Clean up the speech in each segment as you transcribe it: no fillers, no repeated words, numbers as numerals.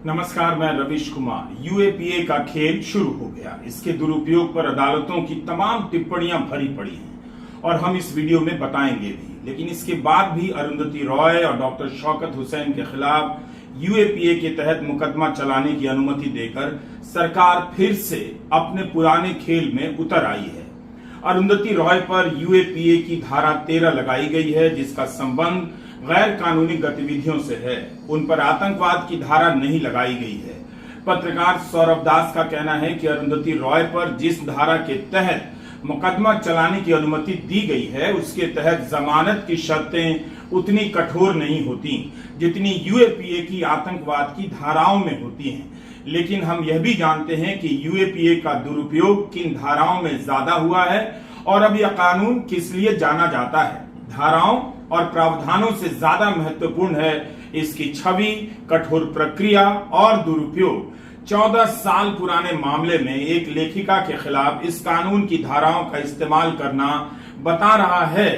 नमस्कार, मैं रविश कुमार। यूएपीए का खेल शुरू हो गया। इसके दुरुपयोग पर अदालतों की तमाम टिप्पणियां भरी पड़ी हैं और हम इस वीडियो में बताएंगे भी। लेकिन इसके बाद भी अरुंधति रॉय और डॉक्टर शौकत हुसैन के खिलाफ यूएपीए के तहत मुकदमा चलाने की अनुमति देकर सरकार फिर से अपने पुराने खेल में उतर आई है। अरुंधति रॉय पर यूएपीए की धारा 13 लगाई गई है, जिसका संबंध गैर कानूनी गतिविधियों से है। उन पर आतंकवाद की धारा नहीं लगाई गई है। पत्रकार सौरभ दास का कहना है कि अरुंधति रॉय पर जिस धारा के तहत मुकदमा चलाने की अनुमति दी गई है, उसके तहत जमानत की शर्तें उतनी कठोर नहीं होती जितनी यूएपीए की आतंकवाद की धाराओं में होती हैं। लेकिन हम यह भी जानते हैं कि यूएपीए का दुरुपयोग किन धाराओं में ज्यादा हुआ है और अब यह कानून किस लिए जाना जाता है। धाराओं और प्रावधानों से ज्यादा महत्वपूर्ण है इसकी छवि, कठोर प्रक्रिया और दुरुपयोग। 14 साल पुराने मामले में एक लेखिका के खिलाफ इस कानून की धाराओं का इस्तेमाल करना बता रहा है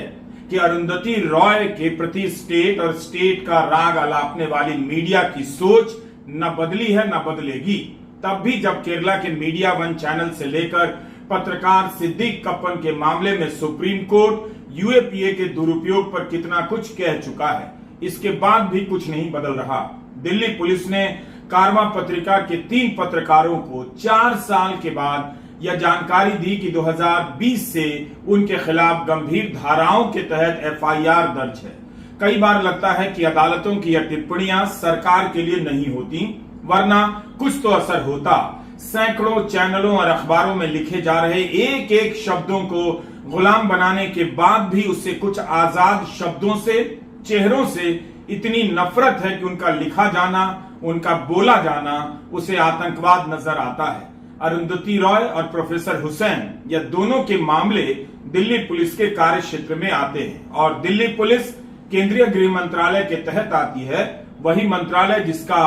कि अरुंधति रॉय के प्रति स्टेट और स्टेट का राग अलापने वाली मीडिया की सोच न बदली है न बदलेगी। तब भी जब केरला के मीडिया वन चैनल से लेकर पत्रकार सिद्दीक कप्पन के मामले में सुप्रीम कोर्ट यूएपीए के दुरुपयोग पर कितना कुछ कह चुका है, इसके बाद भी कुछ नहीं बदल रहा। दिल्ली पुलिस ने कारमा पत्रिका के 3 पत्रकारों को 4 साल के बाद यह जानकारी दी कि 2020 से उनके खिलाफ गंभीर धाराओं के तहत एफआईआर दर्ज है। कई बार लगता है कि अदालतों की यह टिप्पणियां सरकार के लिए नहीं होती, वरना कुछ तो असर होता। सैकड़ों चैनलों और अखबारों में लिखे जा रहे एक एक शब्दों को गुलाम बनाने के बाद भी उससे कुछ आजाद शब्दों से, चेहरों से इतनी नफरत है कि उनका लिखा जाना, उनका बोला जाना उसे आतंकवाद नजर आता है। अरुंधति रॉय और प्रोफेसर हुसैन, यह दोनों के मामले दिल्ली पुलिस के कार्य क्षेत्र में आते हैं और दिल्ली पुलिस केंद्रीय गृह मंत्रालय के तहत आती है। वही मंत्रालय जिसका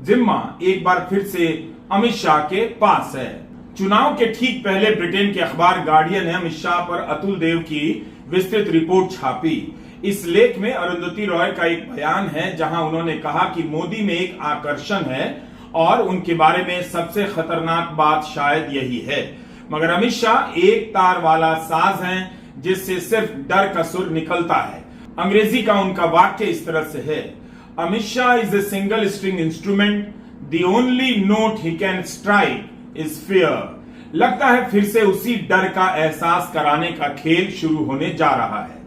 जिम्मा एक बार फिर से अमित शाह के पास है। चुनाव के ठीक पहले ब्रिटेन के अखबार गार्डियन ने अमित शाह पर अतुल देव की विस्तृत रिपोर्ट छापी। इस लेख में अरुंधति रॉय का एक बयान है जहां उन्होंने कहा कि मोदी में एक आकर्षण है और उनके बारे में सबसे खतरनाक बात शायद यही है। मगर अमित शाह एक तार वाला साज हैं जिससे सिर्फ डर का सुर निकलता है। अंग्रेजी का उनका वाक्य इस तरह से है, Amit Shah is a single string instrument, the only note he can strike is fear. लगता है फिर से उसी डर का एहसास कराने का खेल शुरू होने जा रहा है।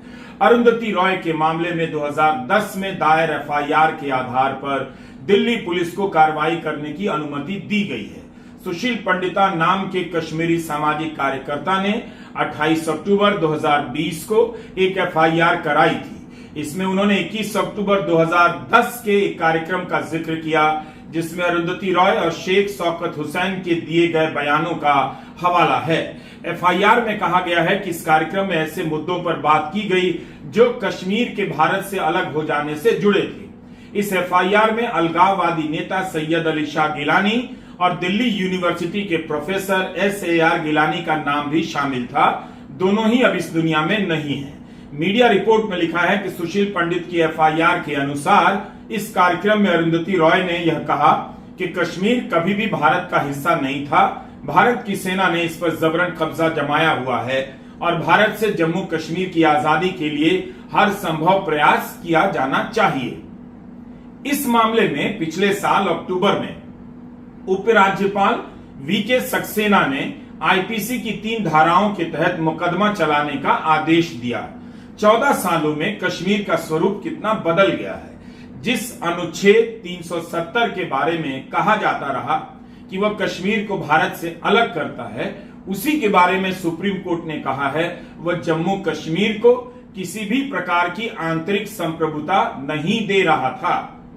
अरुंधति रॉय के मामले में 2010 में दायर एफआईआर के आधार पर दिल्ली पुलिस को कार्रवाई करने की अनुमति दी गई है। सुशील पंडिता नाम के कश्मीरी सामाजिक कार्यकर्ता ने 28 अक्टूबर 2020 को एक एफआईआर कराई थी। इसमें उन्होंने 21 अक्टूबर 2010 के एक कार्यक्रम का जिक्र किया जिसमें अरुंधति रॉय और शेख शौकत हुसैन के दिए गए बयानों का हवाला है। एफआईआर में कहा गया है कि इस कार्यक्रम में ऐसे मुद्दों पर बात की गई जो कश्मीर के भारत से अलग हो जाने से जुड़े थे। इस एफआईआर में अलगाववादी नेता सैयद अली शाह गिलानी और दिल्ली यूनिवर्सिटी के प्रोफेसर SAR गिलानी का नाम भी शामिल था। दोनों ही अब इस दुनिया में नहीं है। मीडिया रिपोर्ट में लिखा है कि सुशील पंडित की एफआईआर के अनुसार इस कार्यक्रम में अरुंधति रॉय ने यह कहा कि कश्मीर कभी भी भारत का हिस्सा नहीं था। भारत की सेना ने इस पर जबरन कब्जा जमाया हुआ है और भारत से जम्मू कश्मीर की आजादी के लिए हर संभव प्रयास किया जाना चाहिए। इस मामले में पिछले साल अक्टूबर में उपराज्यपाल VK सक्सेना ने आईपीसी की 3 धाराओं के तहत मुकदमा चलाने का आदेश दिया। 14 सालों में कश्मीर का स्वरूप कितना बदल गया है। जिस अनुच्छेद 370 के बारे में कहा जाता रहा कि वह कश्मीर को भारत से अलग करता है, उसी के बारे में सुप्रीम कोर्ट ने कहा है वह जम्मू कश्मीर को किसी भी प्रकार की आंतरिक संप्रभुता नहीं दे रहा था।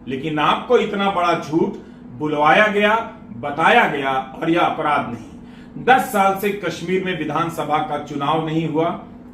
लेकिन आपको इतना बड़ा झूठ बुलवाया गया, बताया गया और यह अपराध नहीं। 10 साल से कश्मीर में विधानसभा का चुनाव नहीं हुआ।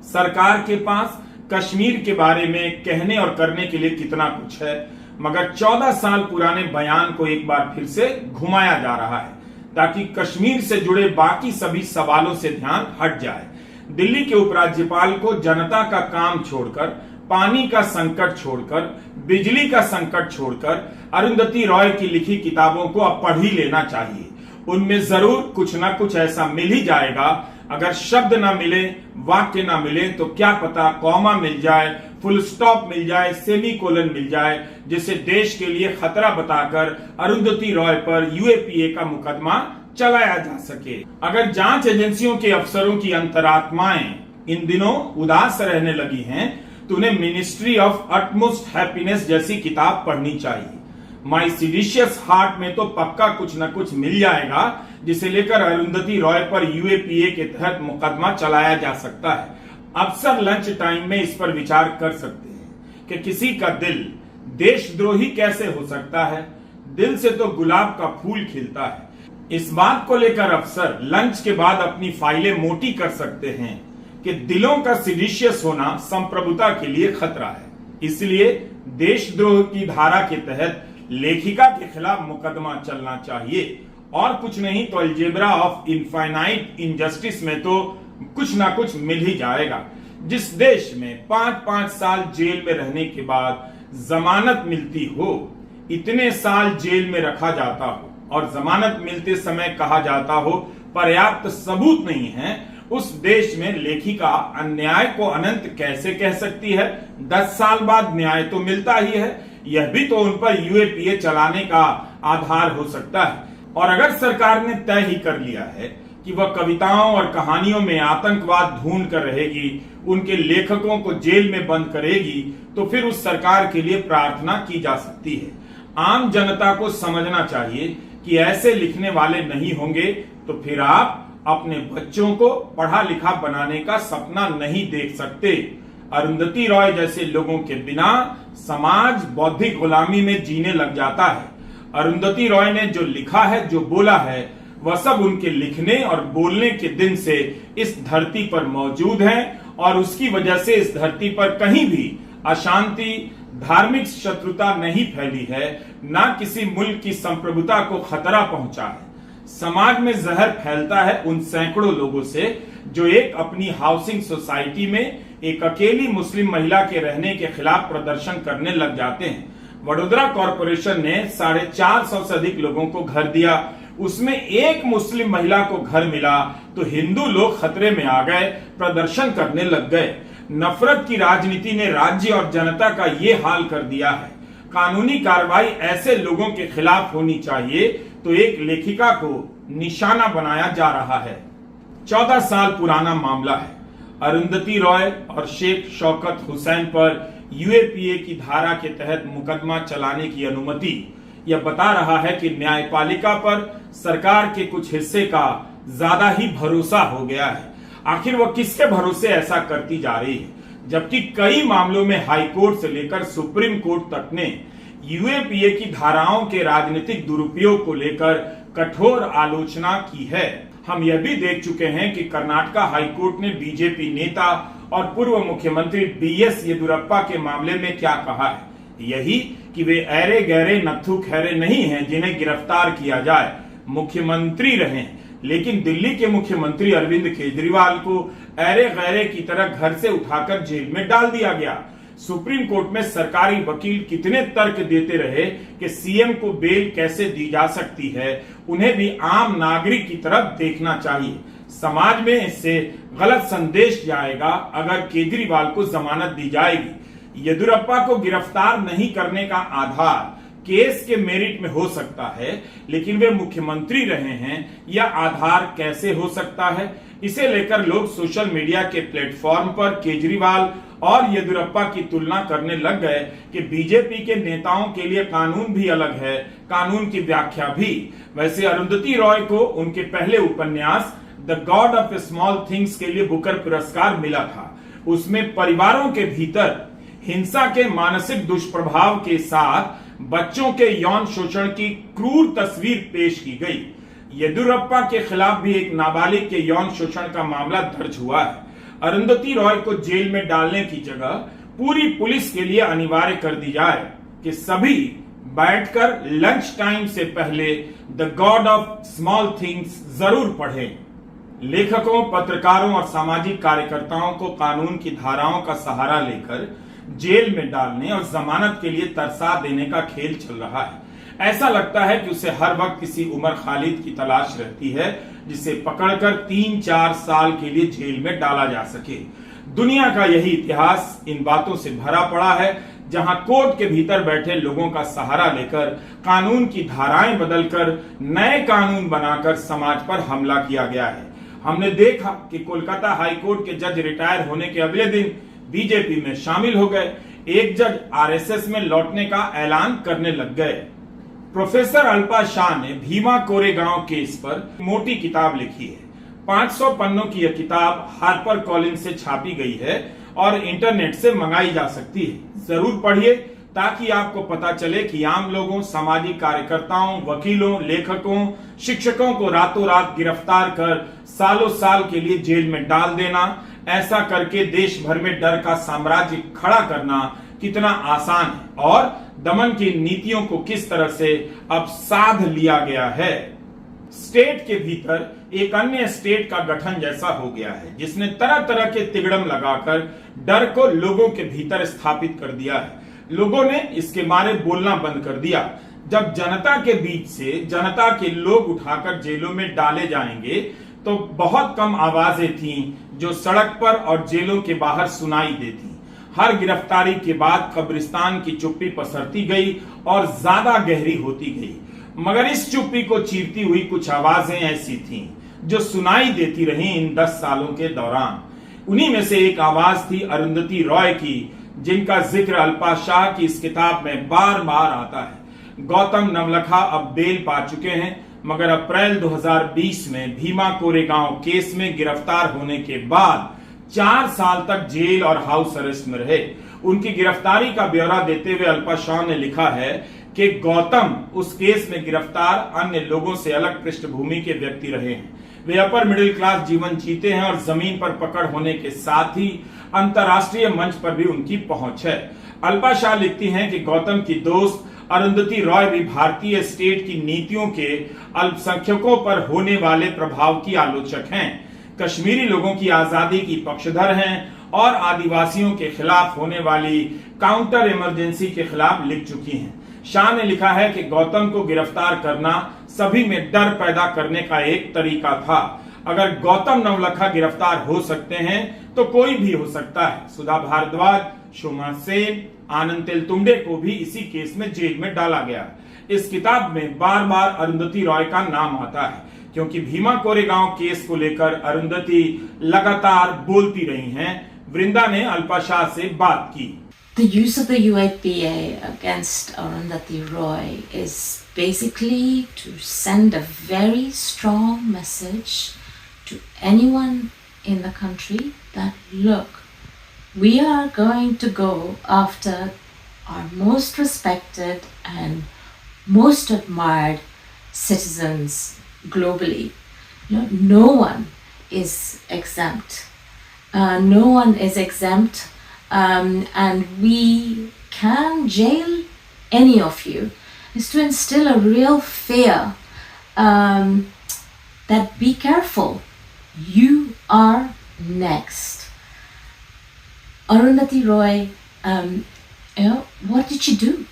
सरकार के पास कश्मीर के बारे में कहने और करने के लिए कितना कुछ है, मगर 14 साल पुराने बयान को एक बार फिर से घुमाया जा रहा है ताकि कश्मीर से जुड़े बाकी सभी सवालों से ध्यान हट जाए। दिल्ली के उपराज्यपाल को जनता का काम छोड़कर पानी का संकट छोड़कर, बिजली का संकट छोड़कर अरुंधति रॉय की लिखी किताबों को अब पढ़ ही लेना चाहिए। उनमें जरूर कुछ ना कुछ ऐसा मिल ही जाएगा। अगर शब्द ना मिले, वाक्य ना मिले, तो क्या पता कॉमा मिल जाए, फुल स्टॉप मिल जाए, सेमीकोलन मिल जाए, जिसे देश के लिए खतरा बताकर अरुंधति रॉय पर यूएपीए का मुकदमा चलाया जा सके। अगर जांच एजेंसियों के अफसरों की अंतरात्माएं इन दिनों उदास रहने लगी हैं, तो उन्हें मिनिस्ट्री ऑफ अटमोस्ट हैप्पीनेस जैसी किताब पढ़नी चाहिए। माई सिडिशियस हार्ट में तो पक्का कुछ न कुछ मिल जाएगा, जिसे लेकर अरुंधति रॉय पर यूएपीए के तहत मुकदमा चलाया जा सकता है। अफसर लंच टाइम में इस पर विचार कर सकते हैं कि किसी का दिल देशद्रोही कैसे हो सकता है। दिल से तो गुलाब का फूल खिलता है। इस बात को लेकर अफसर लंच के बाद अपनी फाइलें मोटी कर सकते हैं कि दिलों का सिडिशियस होना संप्रभुता के लिए खतरा है। इसलिए देशद्रोह की धारा के तहत लेखिका के खिलाफ मुकदमा चलना चाहिए, और कुछ नहीं तो अलजेब्रा ऑफ इनफाइनाइट इनजस्टिस में तो कुछ ना कुछ मिल ही जाएगा। जिस देश में 5-5 साल जेल में रहने के बाद जमानत मिलती हो, इतने साल जेल में रखा जाता हो और जमानत मिलते समय कहा जाता हो पर्याप्त सबूत नहीं है, उस देश में लेखिका अन्याय को अनंत कैसे कह सकती है। 10 साल बाद न्याय तो मिलता ही है, यह भी तो उन पर यूएपीए चलाने का आधार हो सकता है। और अगर सरकार ने तय ही कर लिया है कि वह कविताओं और कहानियों में आतंकवाद ढूंढ कर रहेगी, उनके लेखकों को जेल में बंद करेगी, तो फिर उस सरकार के लिए प्रार्थना की जा सकती है। आम जनता को समझना चाहिए कि ऐसे लिखने वाले नहीं होंगे तो फिर आप अपने बच्चों को पढ़ा लिखा बनाने का सपना नहीं देख सकते। अरुंधति रॉय जैसे लोगों के बिना समाज बौद्धिक गुलामी में जीने लग जाता है। अरुंधति रॉय ने जो लिखा है, जो बोला है, वह सब उनके लिखने और बोलने के दिन से इस धरती पर मौजूद है, और उसकी वजह से इस धरती पर कहीं भी अशांति, धार्मिक शत्रुता नहीं फैली है, ना किसी मुल्क की संप्रभुता को खतरा पहुंचा है। समाज में जहर फैलता है उन सैकड़ों लोगों से जो एक अपनी हाउसिंग सोसाइटी में एक अकेली मुस्लिम महिला के रहने के खिलाफ प्रदर्शन करने लग जाते हैं। वडोदरा कॉरपोरेशन ने 450 से अधिक लोगों को घर दिया, उसमें एक मुस्लिम महिला को घर मिला तो हिंदू लोग खतरे में आ गए, प्रदर्शन करने लग गए। नफरत की राजनीति ने राज्य और जनता का ये हाल कर दिया है। कानूनी कार्रवाई ऐसे लोगों के खिलाफ होनी चाहिए, तो एक लेखिका को निशाना बनाया जा रहा है। 14 साल पुराना मामला है। अरुंधति रॉय और शेख शौकत हुसैन पर यूएपीए की धारा के तहत मुकदमा चलाने की अनुमति यह बता रहा है कि न्यायपालिका पर सरकार के कुछ हिस्से का ज्यादा ही भरोसा हो गया है। आखिर वह किसके भरोसे ऐसा करती जा रही है, जबकि कई मामलों में हाई कोर्ट से लेकर सुप्रीम कोर्ट तक ने यूएपीए की धाराओं के राजनीतिक दुरुपयोग को लेकर कठोर आलोचना की है। हम यह भी देख चुके हैं कि कर्नाटका हाईकोर्ट ने बीजेपी नेता और पूर्व मुख्यमंत्री बीएस येदियुरप्पा के मामले में क्या कहा है, यही कि वे ऐरे गहरे नत्थु खैरे नहीं हैं जिन्हें गिरफ्तार किया जाए। मुख्यमंत्री रहे, लेकिन दिल्ली के मुख्यमंत्री अरविंद केजरीवाल को ऐरे गहरे की तरह घर से उठाकर जेल में डाल दिया गया। सुप्रीम कोर्ट में सरकारी वकील कितने तर्क देते रहे कि सीएम को बेल कैसे दी जा सकती है, उन्हें भी आम नागरिक की तरफ देखना चाहिए। समाज में इससे गलत संदेश जाएगा अगर केजरीवाल को जमानत दी जाएगी। येदियुरप्पा को गिरफ्तार नहीं करने का आधार केस के मेरिट में हो सकता है, लेकिन वे मुख्यमंत्री रहे हैं, यह आधार कैसे हो सकता है? इसे लेकर लोग सोशल मीडिया के प्लेटफॉर्म पर केजरीवाल और येदियुरप्पा की तुलना करने लग गए कि बीजेपी के नेताओं के लिए कानून भी अलग है, कानून की व्याख्या भी। वैसे अरुंधति रॉय को उनके पहले उपन्यास the God of small things के लिए बुकर पुरस्कार मिला था। उसमें परिवारों के भीतर हिंसा के मानसिक दुष्प्रभाव के साथ बच्चों के यौन शोषण की क्रूर तस्वीर पेश की गई। येदियुरप्पा के खिलाफ भी एक नाबालिग के यौन शोषण का मामला दर्ज हुआ है। अरुंधति रॉय को जेल में डालने की जगह पूरी पुलिस के लिए अनिवार्य कर दी जाए कि सभी बैठकर लंच टाइम से पहले the God of small things जरूर पढ़ें। लेखकों, पत्रकारों और सामाजिक कार्यकर्ताओं को कानून की धाराओं का सहारा लेकर जेल में डालने और जमानत के लिए तरसा देने का खेल चल रहा है। ऐसा लगता है कि उसे हर वक्त किसी उमर खालिद की तलाश रहती है जिसे पकड़कर 3-4 साल के लिए जेल में डाला जा सके। दुनिया का यही इतिहास इन बातों से भरा पड़ा है, जहां कोर्ट के भीतर बैठे लोगों का सहारा लेकर कानून की धाराएं बदलकर नए कानून बनाकर समाज पर हमला किया गया है। हमने देखा कि कोलकाता हाईकोर्ट के जज रिटायर होने के अगले दिन बीजेपी में शामिल हो गए। एक जज आरएसएस में लौटने का ऐलान करने लग गए। प्रोफेसर अल्पा शाह ने भीमा कोरेगांव केस पर मोटी किताब लिखी है। 500 पन्नों की यह किताब हार्पर कॉलिंस से छापी गई है और इंटरनेट से मंगाई जा सकती है। जरूर पढ़िए ताकि आपको पता चले कि आम लोगों, सामाजिक कार्यकर्ताओं, वकीलों, लेखकों, शिक्षकों को रातों रात गिरफ्तार कर सालों साल के लिए जेल में डाल देना, ऐसा करके देश भर में डर का साम्राज्य खड़ा करना कितना आसान है और दमन की नीतियों को किस तरह से अब साध लिया गया है। स्टेट के भीतर एक अन्य स्टेट का गठन जैसा हो गया है, जिसने तरह तरह के तिगड़म लगाकर डर को लोगों के भीतर स्थापित कर दिया है। लोगों ने इसके मारे बोलना बंद कर दिया। जब जनता के बीच से जनता के लोग उठाकर जेलों में डाले जाएंगे तो बहुत कम आवाजें थीं जो सड़क पर और जेलों के बाहर सुनाई देती। हर गिरफ्तारी के बाद कब्रिस्तान की चुप्पी पसरती गई और ज्यादा गहरी होती गई, मगर इस चुप्पी को चीरती हुई कुछ आवाजें ऐसी थीं जो सुनाई देती रहीं इन 10 सालों के दौरान। उन्हीं में से एक आवाज थी अरुंधति रॉय की, जिनका जिक्र अल्पा शाह की इस किताब में बार बार आता है। गौतम नवलखा अब बेल पा चुके हैं, मगर अप्रैल 2020 में भीमा कोरेगांव केस में गिरफ्तार होने के बाद 4 साल तक जेल और हाउस अरेस्ट में रहे। उनकी गिरफ्तारी का ब्यौरा देते हुए अल्पा शाह ने लिखा है कि गौतम उस केस में गिरफ्तार अन्य लोगों से अलग पृष्ठभूमि के व्यक्ति रहे हैं। वे अपर मिडिल क्लास जीवन जीते हैं और जमीन पर पकड़ होने के साथ ही अंतर्राष्ट्रीय मंच पर भी उनकी पहुंच है। अल्पा शाह लिखती हैं कि गौतम की दोस्त अरुंधति रॉय भी भारतीय स्टेट की नीतियों के अल्पसंख्यकों पर होने वाले प्रभाव की आलोचक हैं, कश्मीरी लोगों की आजादी की पक्षधर हैं और आदिवासियों के खिलाफ होने वाली काउंटर इमरजेंसी के खिलाफ लिख चुकी हैं। शाह ने लिखा है कि गौतम को गिरफ्तार करना सभी में डर पैदा करने का एक तरीका था। अगर गौतम नवलखा गिरफ्तार हो सकते हैं तो कोई भी हो सकता है। सुधा भारद्वाज, शोमा सेन, आनंद तेलतुंबडे को भी इसी केस में जेल में डाला गया। इस किताब में बार बार अरुंधति रॉय का नाम आता है, क्योंकि भीमा कोरेगांव केस को लेकर अरुंधति लगातार बोलती रही हैं। वृंदा ने अल्पा शाह से बात की। The use of the UAPA against Arundhati Roy is basically to send a very strong message to anyone in the country that, look, we are going to go after our most respected and most admired citizens globally. No one is exempt. No one is exempt. And we can jail any of you, is to instill a real fear that be careful, you are next. Arundhati Roy, what did she do?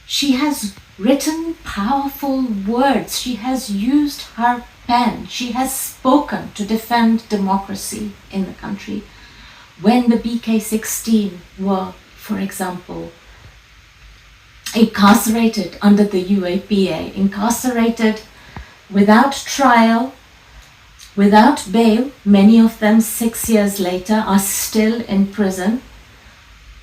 She has written powerful words. She has used her pen. She has spoken to defend democracy in the country. When the BK16 were, for example, incarcerated under the UAPA, incarcerated without trial, without bail, many of them 6 years later are still in prison.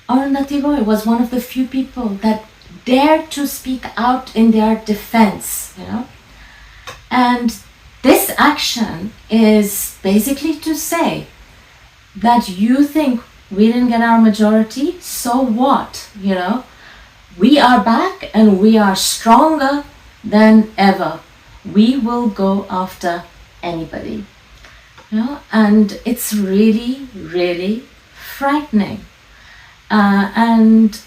Arundhati Roy was one of the few people that dared to speak out in their defense, And this action is basically to say that you think we didn't get our majority, so what? We are back and we are stronger than ever. We will go after anybody. And it's really, really frightening. And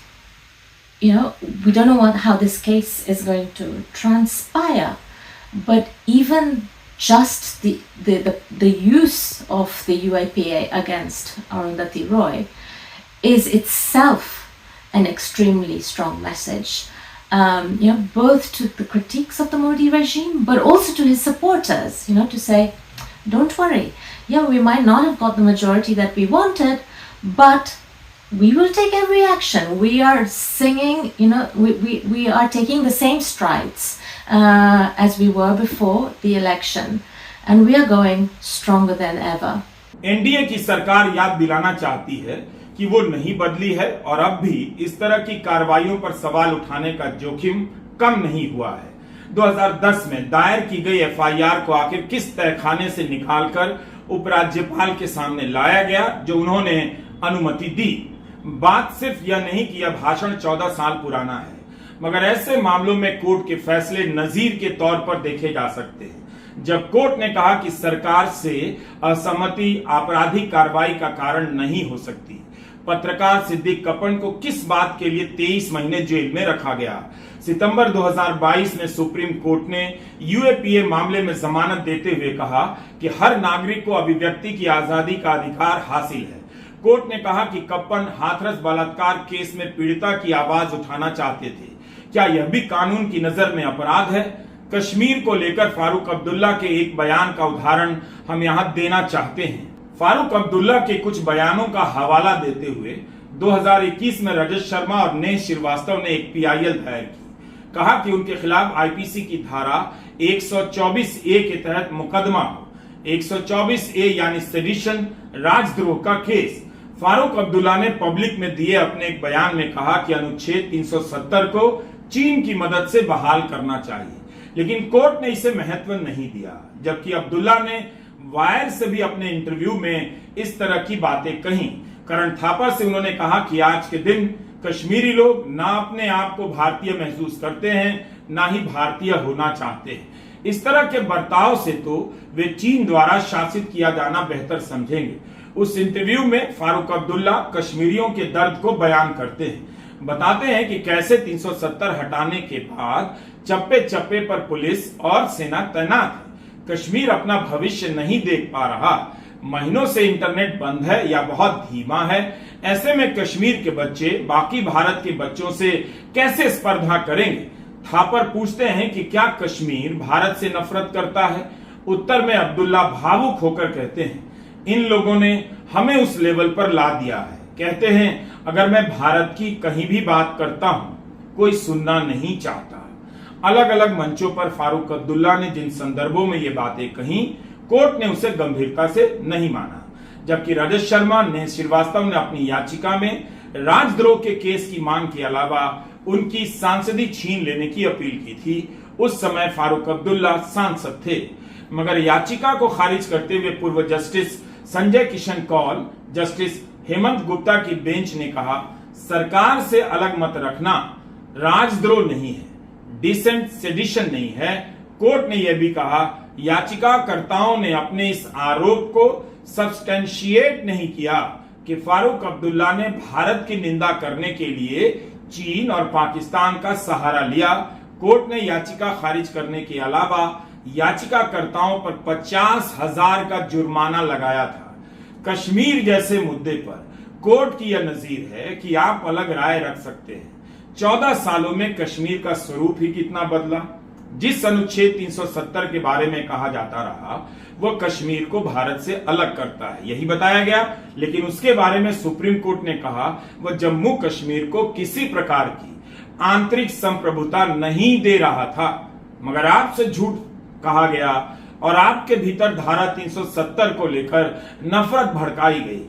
we don't know how this case is going to transpire, but even just the use of the UAPA against Arundhati Roy is itself an extremely strong message. Both to the critiques of the Modi regime, but also to his supporters, to say, don't worry. Yeah, we might not have got the majority that we wanted, but we will take every action. We are singing, we are taking the same strides as we were before the election, and we are going stronger than ever. NDA की सरकार याद दिलाना चाहती है कि वो नहीं बदली है और अब भी इस तरह की कार्रवाइयों पर सवाल उठाने का जोखिम कम नहीं हुआ है। 2010 में दायर की गई एफआईआर को आखिर किस तहखाने से निकालकर उपराज्यपाल के सामने लाया गया जो उन्होंने अनुमति दी। बात सिर्फ यह नहीं कि यह भाषण 14 साल पुराना है, मगर ऐसे मामलों में कोर्ट के फैसले नजीर के तौर पर देखे जा सकते हैं। जब कोर्ट ने कहा कि सरकार से असहमति आपराधिक कार्रवाई का कारण नहीं हो सकती। पत्रकार सिद्दीक कपन को किस बात के लिए 23 महीने जेल में रखा गया। सितंबर 2022 में सुप्रीम कोर्ट ने यूएपीए मामले में जमानत देते हुए कहा कि हर नागरिक को अभिव्यक्ति की आजादी का अधिकार हासिल है। कोर्ट ने कहा कि कप्पन हाथरस बलात्कार केस में पीड़िता की आवाज उठाना चाहते थे। क्या यह भी कानून की नजर में अपराध है? कश्मीर को लेकर फारूक अब्दुल्ला के एक बयान का उदाहरण हम यहाँ देना चाहते हैं। फारूक अब्दुल्ला के कुछ बयानों का हवाला देते हुए 2021 में रजत शर्मा और नेह श्रीवास्तव ने एक पीआईएल दायर की। कहा कि उनके खिलाफ आईपीसी की धारा 124A के तहत मुकदमा हो। 124A यानी सेडिशन, राजद्रोह का केस। फारूक अब्दुल्ला ने पब्लिक में दिए अपने एक बयान में कहा कि अनुच्छेद 370 को चीन की मदद से बहाल करना चाहिए, लेकिन कोर्ट ने इसे महत्व नहीं दिया। जबकि अब्दुल्ला ने वायर से भी अपने इंटरव्यू में इस तरह की बातें कही। करण थापर से उन्होंने कहा कि आज के दिन कश्मीरी लोग ना अपने आप को भारतीय महसूस करते हैं, ना ही भारतीय होना चाहते हैं। इस तरह के बर्ताव से तो वे चीन द्वारा शासित किया जाना बेहतर समझेंगे। उस इंटरव्यू में फारूक अब्दुल्ला कश्मीरियों के दर्द को बयान करते हैं, बताते हैं कि कैसे 370 हटाने के बाद चप्पे चप्पे पर पुलिस और सेना तैनात है। कश्मीर अपना भविष्य नहीं देख पा रहा। महीनों से इंटरनेट बंद है या बहुत धीमा है। ऐसे में कश्मीर के बच्चे बाकी भारत के बच्चों से कैसे स्पर्धा करेंगे? थापर पूछते हैं कि क्या कश्मीर भारत से नफरत करता है? उत्तर में अब्दुल्ला भावुक होकर कहते हैं, इन लोगों ने हमें उस लेवल पर ला दिया है। कहते हैं, अगर मैं भारत की कहीं भी बात करता हूं, कोई सुनना नहीं चाहता। अलग अलग मंचों पर फारूक अब्दुल्ला ने जिन संदर्भों में ये बातें कही, कोर्ट ने उसे गंभीरता से नहीं माना। जबकि रजत शर्मा ने श्रीवास्तव ने अपनी याचिका में राजद्रोह के केस की मांग के अलावा उनकी सांसदी छीन लेने की अपील की थी। उस समय फारूक अब्दुल्ला सांसद थे, मगर याचिका को खारिज करते हुए पूर्व जस्टिस संजय किशन कौल, जस्टिस हेमंत गुप्ता की बेंच ने कहा, सरकार से अलग मत रखना राजद्रोह नहीं है, डिसेंट सेडिशन नहीं है। कोर्ट ने यह भी कहा, याचिकाकर्ताओं ने अपने इस आरोप को सब्सटेंशिएट नहीं किया कि फारूक अब्दुल्ला ने भारत की निंदा करने के लिए चीन और पाकिस्तान का सहारा लिया। कोर्ट ने याचिका खारिज करने के अलावा याचिकाकर्ताओं पर 50,000 का जुर्माना लगाया था। कश्मीर जैसे मुद्दे पर कोर्ट की यह नजीर है कि आप अलग राय रख सकते हैं। 14 सालों में कश्मीर का स्वरूप ही कितना बदला। जिस अनुच्छेद 370 के बारे में कहा जाता रहा, वह कश्मीर को भारत से अलग करता है, यही बताया गया। लेकिन उसके बारे में सुप्रीम कोर्ट ने कहा, वह जम्मू कश्मीर को किसी प्रकार की आंतरिक संप्रभुता नहीं दे रहा था। मगर आपसे झूठ कहा गया और आपके भीतर धारा 370 को लेकर नफरत भड़काई गई।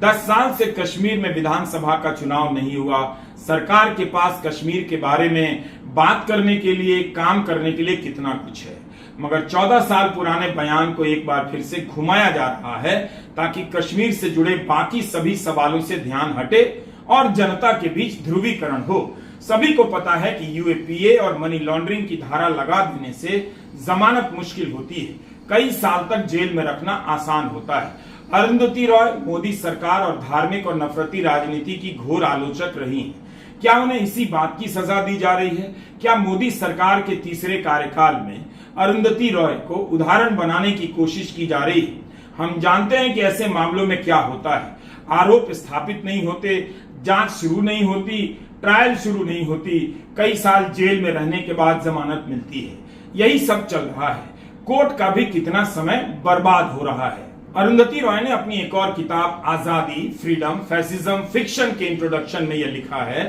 10 साल से कश्मीर में विधानसभा का चुनाव नहीं हुआ। सरकार के पास कश्मीर के बारे में बात करने के लिए, काम करने के लिए कितना कुछ है, मगर 14 साल पुराने बयान को एक बार फिर से घुमाया जा रहा है ताकि कश्मीर से जुड़े बाकी सभी सवालों से ध्यान हटे और जनता के बीच ध्रुवीकरण हो। सभी को पता है कि यूएपीए और मनी लॉन्ड्रिंग की धारा लगा देने से जमानत मुश्किल होती है, कई साल तक जेल में रखना आसान होता है। अरुंधति रॉय मोदी सरकार और धार्मिक और नफरती राजनीति की घोर आलोचक रही हैं। क्या उन्हें इसी बात की सजा दी जा रही है? क्या मोदी सरकार के तीसरे कार्यकाल में अरुंधति रॉय को उदाहरण बनाने की कोशिश की जा रही है? हम जानते हैं कि ऐसे मामलों में क्या होता है। आरोप स्थापित नहीं होते, जांच शुरू नहीं होती, ट्रायल शुरू नहीं होती, कई साल जेल में रहने के बाद जमानत मिलती है। यही सब चल रहा है। कोर्ट का भी कितना समय बर्बाद हो रहा है। अरुंधति रॉय ने अपनी एक और किताब आजादी, फ्रीडम, फैसिज्म, फिक्शन के इंट्रोडक्शन में यह लिखा है,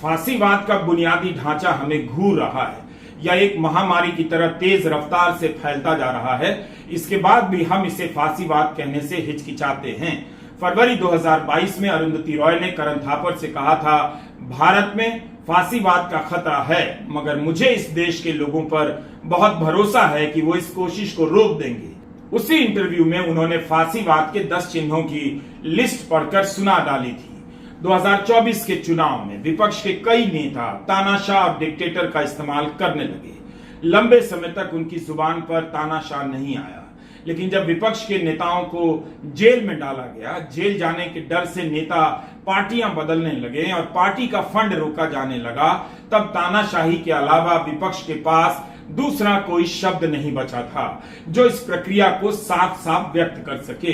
फांसीवाद का बुनियादी ढांचा हमें घूर रहा है। यह एक महामारी की तरह तेज रफ्तार से फैलता जा रहा है। इसके बाद भी हम इसे फांसीवाद कहने से हिचकिचाते हैं। फरवरी 2022 में अरुंधति रॉय ने करण थापर से कहा था, भारत में फांसीवाद का खतरा है, मगर मुझे इस देश के लोगों पर बहुत भरोसा है कि वो इस कोशिश को रोक देंगे। उसी इंटरव्यू में उन्होंने फांसीवाद के 10 चिन्हों की लिस्ट पढ़कर सुना डाली थी। 2024 के चुनाव में विपक्ष के कई नेता तानाशाह और डिक्टेटर का इस्तेमाल करने लगे। लंबे समय तक उनकी जुबान पर तानाशाह नहीं आया, लेकिन जब विपक्ष के नेताओं को जेल में डाला गया, जेल जाने के डर से नेता पार्टियां बदलने लगे और पार्टी का फंड रोका जाने लगा, तब तानाशाही के अलावा विपक्ष के पास दूसरा कोई शब्द नहीं बचा था जो इस प्रक्रिया को साफ साफ व्यक्त कर सके।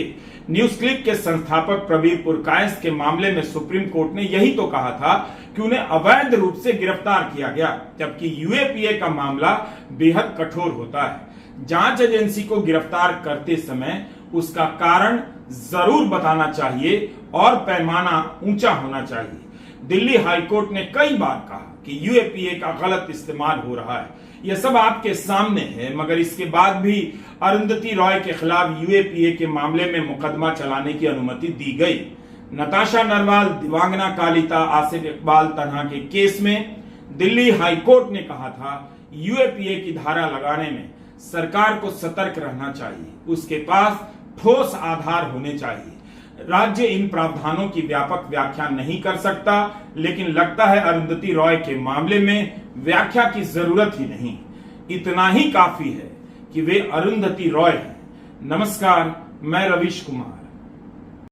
न्यूज क्लिक के संस्थापक प्रवीर पुरकायस्थ के मामले में सुप्रीम कोर्ट ने यही तो कहा था कि उन्हें अवैध रूप से गिरफ्तार किया गया, जबकि यूएपीए का मामला बेहद कठोर होता है। जांच एजेंसी को गिरफ्तार करते समय उसका कारण जरूर बताना चाहिए और पैमाना ऊंचा होना चाहिए। दिल्ली हाईकोर्ट ने कई बार कहा कि यूएपीए का गलत इस्तेमाल हो रहा है। यह सब आपके सामने है, मगर इसके बाद भी अरुंधति रॉय के खिलाफ यूएपीए के मामले में मुकदमा चलाने की अनुमति दी गई। नताशा नरवाल, दिवांगना कालिता, आसिफ इकबाल तन्हा के केस में दिल्ली हाईकोर्ट ने कहा था, यूएपीए की धारा लगाने में सरकार को सतर्क रहना चाहिए, उसके पास ठोस आधार होने चाहिए। राज्य इन प्रावधानों की व्यापक व्याख्या नहीं कर सकता, लेकिन लगता है अरुंधति रॉय के मामले में व्याख्या की जरूरत ही नहीं। इतना ही काफी है कि वे अरुंधति रॉय हैं। नमस्कार, मैं रवीश कुमार।